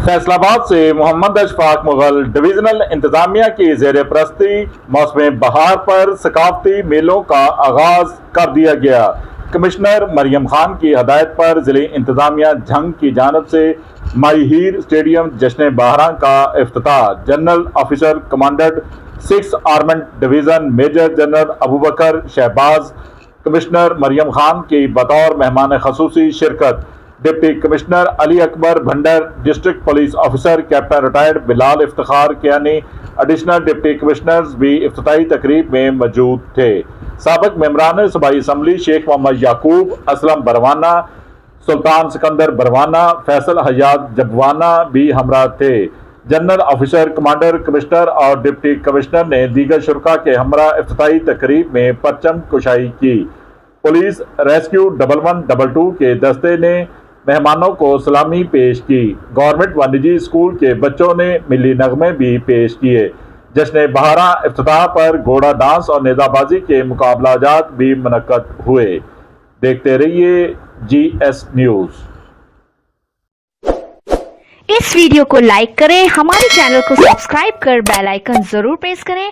फैसलाबाद से मोहम्मद अशफाक मुगल डिवीजनल इंतजामिया की जेर प्रस्ती मौसम बहार पर सकाफती मेलों का आगाज कर दिया गया। कमिश्नर मरियम खान की हदायत पर जिले इंतजामिया झंग की जानब से माई हीर स्टेडियम जश्न बहरां का इफ्तिताह general officer commandant 6 armoured division major general Abubakar Shahbaz commissioner Mariam Khan की बतौर मेहमान खसूसी शिरकत, deputy commissioner Ali Akbar Bhandar, district police officer captain retired Bilal Iftikhar Kiyani, additional deputy commissioners भी इफ्तिताही तकरीब में मौजूद थे। साबिक मेंबरान सूबाई असम्बली शेख मोहम्मद याकूब, असलम बरवाना, सुल्तान सिकंदर बरवाना, फैसल हयात जबवाना भी हमरा थे। जनरल ऑफिसर कमांडर कमिश्नर और डिप्टी कमिश्नर ने दीगर शुरका के हमरा इफ्तिताही तकरीब में परचम कुशाई की। पुलिस रेस्क्यू 1122 के दस्ते ने मेहमानों को सलामी पेश की। गवर्नमेंट व निजी स्कूल के बच्चों ने मिली नगमे भी पेश किए। जश्न बहारा इफ्तिताह पर घोड़ा डांस और नेजाबाजी के मुकाबलाजात भी मुनक्कद हुए। देखते रहिए GS न्यूज़। इस वीडियो को लाइक करें, हमारे चैनल को सब्सक्राइब कर बेल आइकन जरूर प्रेस करें